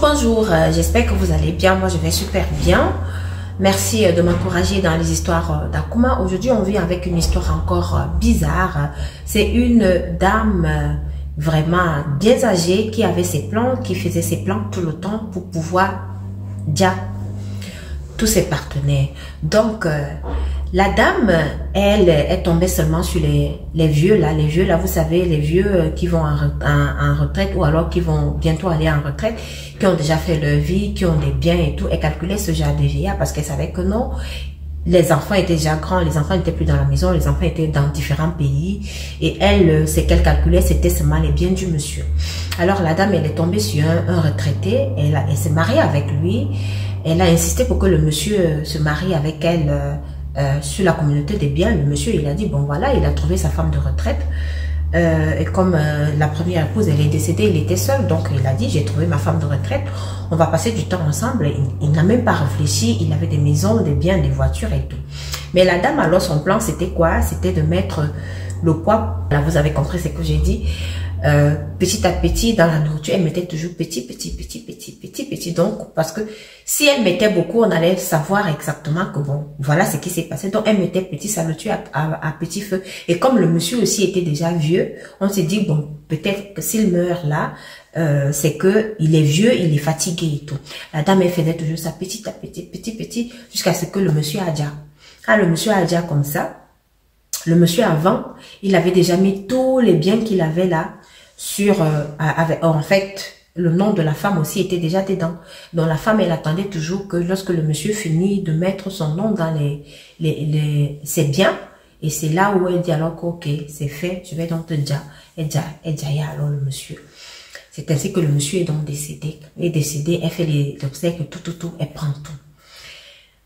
Bonjour, j'espère que vous allez bien. Moi, je vais super bien. Merci de m'encourager dans les histoires d'Akuma. Aujourd'hui, on vient avec une histoire encore bizarre. C'est une dame vraiment bien âgée qui avait ses plans, qui faisait ses plans tout le temps pour pouvoir dire tous ses partenaires. Donc, la dame, elle est tombée seulement sur les vieux là. Les vieux là, vous savez, les vieux qui vont en retraite ou alors qui vont bientôt aller en retraite, qui ont déjà fait leur vie, qui ont des biens et tout. Elle calculait ce genre de vieillard parce qu'elle savait que non, les enfants étaient déjà grands, les enfants n'étaient plus dans la maison, les enfants étaient dans différents pays. Et elle, ce qu'elle calculait, c'était seulement les biens du monsieur. Alors la dame, elle est tombée sur un retraité, elle s'est mariée avec lui. Elle a insisté pour que le monsieur se marie avec elle sur la communauté des biens. Le monsieur, il a dit, bon voilà, il a trouvé sa femme de retraite. Et comme la première épouse, elle est décédée, il était seul. Donc, il a dit, j'ai trouvé ma femme de retraite. On va passer du temps ensemble. Il n'a même pas réfléchi. Il avait des maisons, des biens, des voitures et tout. Mais la dame, alors, son plan, c'était quoi? C'était de mettre le poids. Là, vous avez compris ce que j'ai dit. Petit à petit dans la nourriture, elle mettait toujours petit. Donc, parce que si elle mettait beaucoup, on allait savoir exactement que bon, voilà ce qui s'est passé. Donc, elle mettait petit, ça le tuait à petit feu. Et comme le monsieur aussi était déjà vieux, on s'est dit bon, peut-être que s'il meurt là, c'est que il est vieux, il est fatigué et tout. La dame, elle faisait toujours ça petit à petit, jusqu'à ce que le monsieur a déjà. Ah, le monsieur a déjà comme ça. Le monsieur avant, il avait déjà mis tous les biens qu'il avait là sur, en fait, le nom de la femme aussi était déjà dedans. Donc la femme, elle attendait toujours que lorsque le monsieur finit de mettre son nom dans ses biens, et c'est là où elle dit alors que ok, c'est fait, je vais donc te dire, et dire alors le monsieur. C'est ainsi que le monsieur est donc décédé. Il est décédé, elle fait les obsèques, tout, elle prend tout.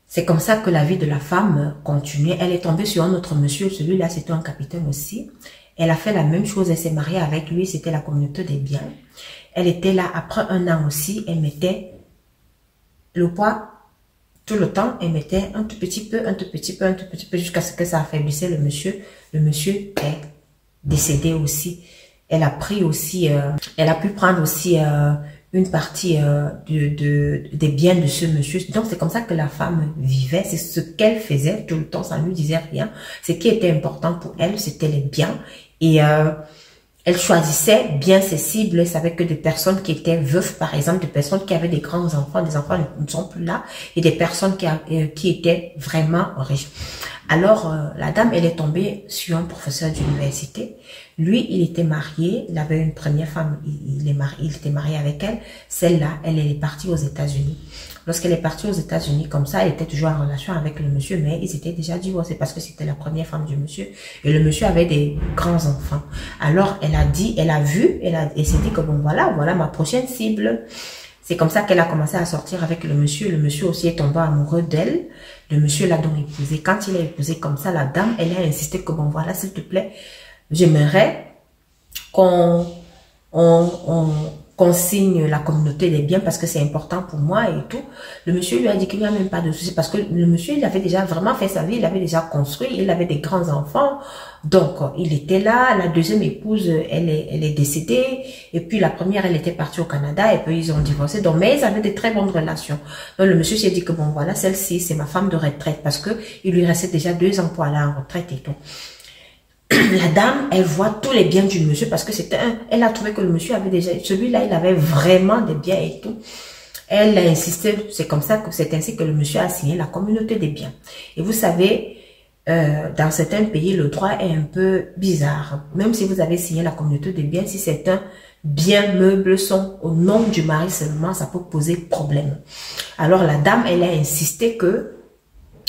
C'est comme ça que la vie de la femme continuait. Elle est tombée sur un autre monsieur, celui-là c'était un capitaine aussi. Elle a fait la même chose, elle s'est mariée avec lui, c'était la communauté des biens. Elle était là après un an aussi, elle mettait le poids tout le temps, elle mettait un tout petit peu, jusqu'à ce que ça affaiblissait le monsieur. Le monsieur est décédé aussi. Elle a pris aussi, elle a pu prendre aussi une partie des biens de ce monsieur. Donc, c'est comme ça que la femme vivait. C'est ce qu'elle faisait tout le temps. Ça ne lui disait rien. Ce qui était important pour elle, c'était les biens. Et elle choisissait bien ses cibles. Elle savait que des personnes qui étaient veuves, par exemple, des personnes qui avaient des grands enfants, des enfants ne sont plus là, et des personnes qui étaient vraiment riches. Alors, la dame, elle est tombée sur un professeur d'université. Lui, il était marié, il avait une première femme, il était marié avec elle. Celle-là, elle est partie aux États-Unis. Lorsqu'elle est partie aux États-Unis, comme ça, elle était toujours en relation avec le monsieur, mais ils étaient déjà divorcés parce que c'était la première femme du monsieur. Et le monsieur avait des grands enfants. Alors, elle a dit, elle s'est dit que bon, voilà ma prochaine cible. C'est comme ça qu'elle a commencé à sortir avec le monsieur. Le monsieur aussi est tombé amoureux d'elle. Le monsieur l'a donc épousée. Quand il a épousé comme ça, la dame, elle a insisté que bon, voilà, s'il te plaît, j'aimerais qu'on signe la communauté des biens parce que c'est important pour moi et tout. Le monsieur lui a dit qu'il n'y a même pas de souci parce que le monsieur, il avait déjà vraiment fait sa vie, il avait déjà construit, il avait des grands enfants. Donc, il était là. La deuxième épouse, elle est décédée. Et puis, la première, elle était partie au Canada et puis ils ont divorcé. Donc, mais ils avaient de très bonnes relations. Donc, le monsieur s'est dit que bon, voilà, celle-ci, c'est ma femme de retraite parce que il lui restait déjà 2 ans pour aller en retraite et tout. La dame, elle voit tous les biens du monsieur parce que elle a trouvé que le monsieur avait déjà, celui-là, il avait vraiment des biens et tout. Elle a insisté, c'est ainsi que le monsieur a signé la communauté des biens. Et vous savez, dans certains pays, le droit est un peu bizarre. Même si vous avez signé la communauté des biens, si certains biens meubles sont au nom du mari seulement, ça peut poser problème. Alors la dame, elle a insisté que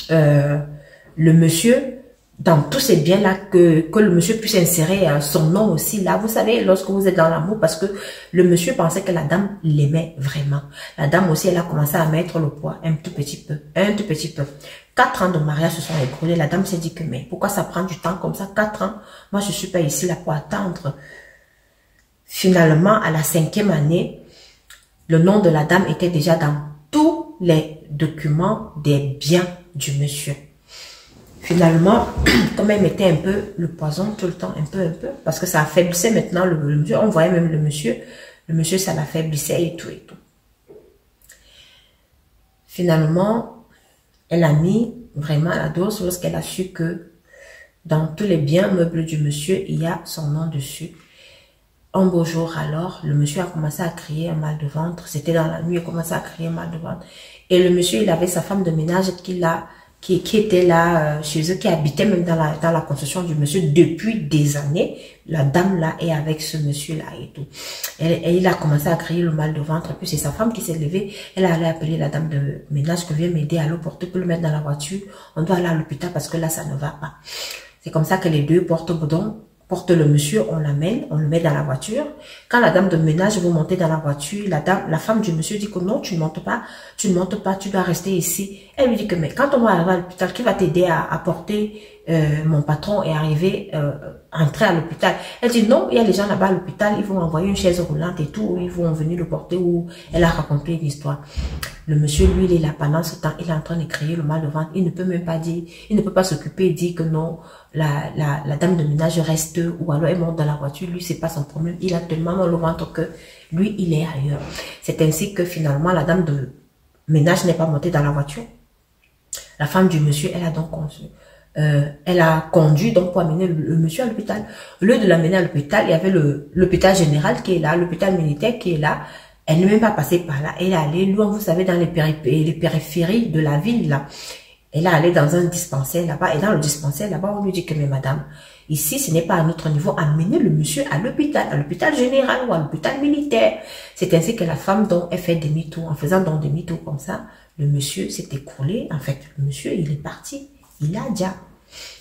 le monsieur, dans tous ces biens-là, que le monsieur puisse insérer son nom aussi là. Vous savez, lorsque vous êtes dans l'amour, parce que le monsieur pensait que la dame l'aimait vraiment. La dame aussi, elle a commencé à mettre le poids un tout petit peu. 4 ans de mariage se sont écoulés. La dame s'est dit que, mais pourquoi ça prend du temps comme ça? 4 ans, moi je suis pas ici là pour attendre. Finalement, à la 5e année, le nom de la dame était déjà dans tous les documents des biens du monsieur. Finalement, comme elle mettait un peu le poison tout le temps, un peu, parce que ça affaiblissait maintenant le monsieur, on voyait même le monsieur, ça l'affaiblissait et tout. Finalement, elle a mis vraiment la dose lorsqu'elle a su que dans tous les biens meubles du monsieur, il y a son nom dessus. Un beau jour alors, le monsieur a commencé à crier un mal de ventre. C'était dans la nuit, il a commencé à crier un mal de ventre. Et le monsieur, il avait sa femme de ménage qui était là chez eux, qui habitait même dans la construction du monsieur depuis des années. La dame là est avec ce monsieur là et tout. Et il a commencé à crier le mal de ventre. Et puis c'est sa femme qui s'est levée. Elle a allé appeler la dame de ménage qui vient m'aider à le porter pour le mettre dans la voiture. On doit aller à l'hôpital parce que là ça ne va pas. C'est comme ça que les deux portent le monsieur, on l'amène, on le met dans la voiture. Quand la dame de ménage vous montez dans la voiture, la femme du monsieur dit que non, tu ne montes pas, tu dois rester ici. Elle lui dit que mais quand on va arriver à l'hôpital, qui va t'aider à porter mon patron et arriver, entrer à l'hôpital? Elle dit non, il y a les gens là-bas à l'hôpital, ils vont envoyer une chaise roulante et tout, ils vont venir le porter ou elle a raconté une histoire. Le monsieur, lui, il est là pendant ce temps, il est en train de crier le mal de ventre, il ne peut même pas dire, il ne peut pas s'occuper et dire que non, la dame de ménage reste ou alors elle monte dans la voiture, lui, c'est pas son problème, il a tellement mal au ventre que lui, il est ailleurs. C'est ainsi que finalement, la dame de ménage n'est pas montée dans la voiture. La femme du monsieur, elle a donc conduit donc pour amener le monsieur à l'hôpital. Au lieu de l'amener à l'hôpital, il y avait l'hôpital général qui est là, l'hôpital militaire qui est là. Elle n'est même pas passée par là. Elle est allée, loin, vous savez, dans les périphéries de la ville, là. Elle est allée dans un dispensaire là-bas. Et dans le dispensaire là-bas, on lui dit que, mais madame, ici, ce n'est pas à notre niveau. Amenez le monsieur à l'hôpital général ou à l'hôpital militaire. C'est ainsi que la femme, donc, elle fait demi-tour. En faisant donc demi-tour comme ça, le monsieur s'est écroulé. En fait, le monsieur, il est parti. Il a déjà.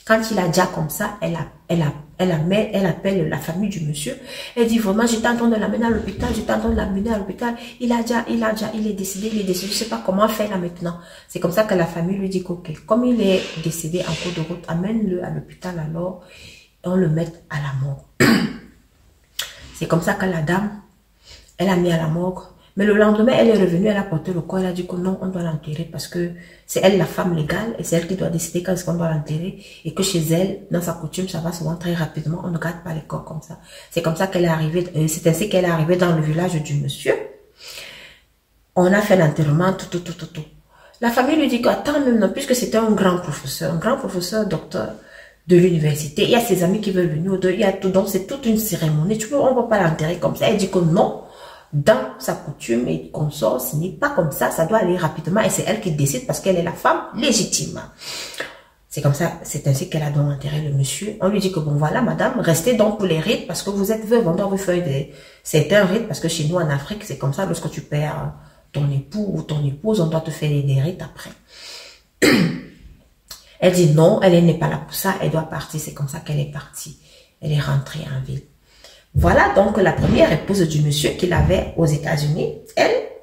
Quand il a déjà comme ça, elle appelle la famille du monsieur. Elle dit vraiment, j'étais en train de l'amener à l'hôpital, il est décédé, je sais pas comment faire là maintenant. C'est comme ça que la famille lui dit ok, comme il est décédé en cours de route, amène-le à l'hôpital alors, et on le met à la morgue. C'est comme ça que la dame, elle a mis à la morgue. Mais le lendemain, elle est revenue, elle a porté le corps, elle a dit que non, on doit l'enterrer parce que c'est elle la femme légale et c'est elle qui doit décider quand est-ce qu'on doit l'enterrer et que chez elle, dans sa coutume, ça va souvent très rapidement, on ne garde pas les corps comme ça. C'est comme ça qu'elle est arrivée, c'est ainsi qu'elle est arrivée dans le village du monsieur. On a fait l'enterrement, tout. La famille lui dit qu'attends même, non, puisque c'était un grand professeur, docteur de l'université, il y a ses amis qui veulent venir, il y a tout, donc c'est toute une cérémonie, on ne va pas l'enterrer comme ça. Elle dit que non. Dans sa coutume et consort, ce n'est pas comme ça, ça doit aller rapidement et c'est elle qui décide parce qu'elle est la femme légitime. C'est comme ça, c'est ainsi qu'elle a donc enterré le monsieur. On lui dit que bon voilà madame, restez donc pour les rites parce que vous êtes veuve, on doit vous faire c'est un rite parce que chez nous en Afrique, c'est comme ça, lorsque tu perds ton époux ou ton épouse, on doit te faire des rites après. Elle dit non, elle n'est pas là pour ça, elle doit partir, c'est comme ça qu'elle est partie. Elle est rentrée en ville. Voilà donc la première épouse du monsieur qu'il avait aux États-Unis.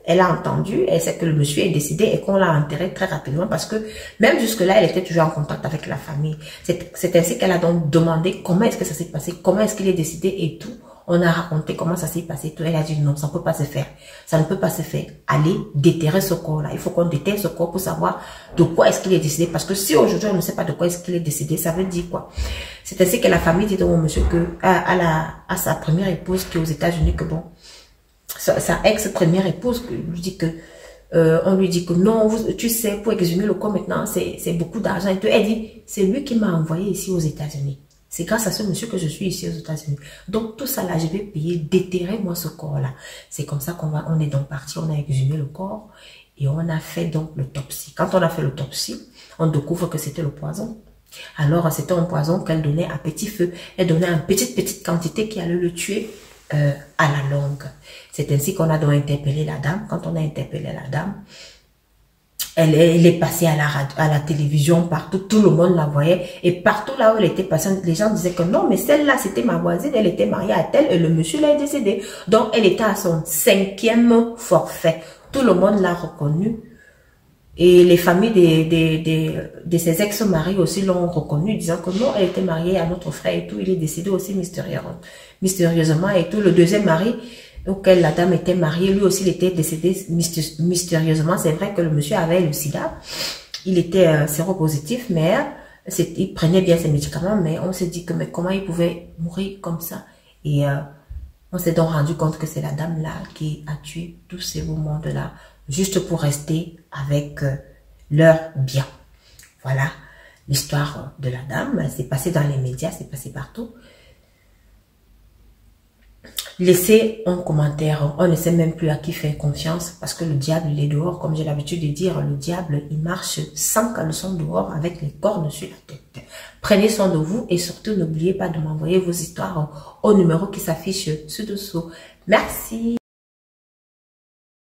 Elle a entendu, elle sait que le monsieur est décédé et qu'on l'a enterré très rapidement parce que même jusque-là, elle était toujours en contact avec la famille. C'est ainsi qu'elle a donc demandé comment est-ce que ça s'est passé, comment est-ce qu'il est décédé et tout. On a raconté comment ça s'est passé. Tout. Elle a dit non, ça ne peut pas se faire. Ça ne peut pas se faire. Allez déterrer ce corps-là. Il faut qu'on déterre ce corps pour savoir de quoi est-ce qu'il est décédé. Parce que si aujourd'hui on ne sait pas de quoi est-ce qu'il est décédé, ça veut dire quoi? C'est ainsi que la famille dit au monsieur que à sa première épouse qui est aux États-Unis que bon, sa ex-première épouse lui dit que on lui dit que non, tu sais, pour exhumer le corps maintenant, c'est beaucoup d'argent et tout. Elle dit, c'est lui qui m'a envoyé ici aux États-Unis. C'est grâce à ce monsieur que je suis ici aux États-Unis. Donc, tout ça là, je vais payer, déterrer moi ce corps-là. C'est comme ça on est donc parti, on a exhumé le corps et on a fait donc l'autopsie. Quand on a fait l'autopsie, on découvre que c'était le poison. Alors, c'était un poison qu'elle donnait à petit feu. Elle donnait en petite quantité qui allait le tuer à la longue. C'est ainsi qu'on a donc interpellé la dame. Quand on a interpellé la dame, elle est passée à la télévision, partout, tout le monde la voyait. Et partout là où elle était passée, les gens disaient que non, mais celle-là, c'était ma voisine, elle était mariée à tel et le monsieur là est décédé. Donc, elle était à son 5e forfait. Tout le monde l'a reconnue. Et les familles de ses ex-maris aussi l'ont reconnue, disant que non, elle était mariée à notre frère et tout. Il est décédé aussi mystérieusement et tout. Le deuxième mari auquel la dame était mariée, lui aussi, il était décédé mystérieusement. C'est vrai que le monsieur avait le sida. Il était séropositif, mais il prenait bien ses médicaments, mais on s'est dit que mais comment il pouvait mourir comme ça? Et on s'est donc rendu compte que c'est la dame là qui a tué tous ces beaux mondes là juste pour rester avec leur bien. Voilà l'histoire de la dame. C'est passé dans les médias, c'est passé partout. Laissez un commentaire. On ne sait même plus à qui faire confiance parce que le diable, il est dehors. Comme j'ai l'habitude de dire, le diable, il marche sans caleçon dehors avec les cornes sur la tête. Prenez soin de vous et surtout, n'oubliez pas de m'envoyer vos histoires au numéro qui s'affiche ci-dessous. Merci.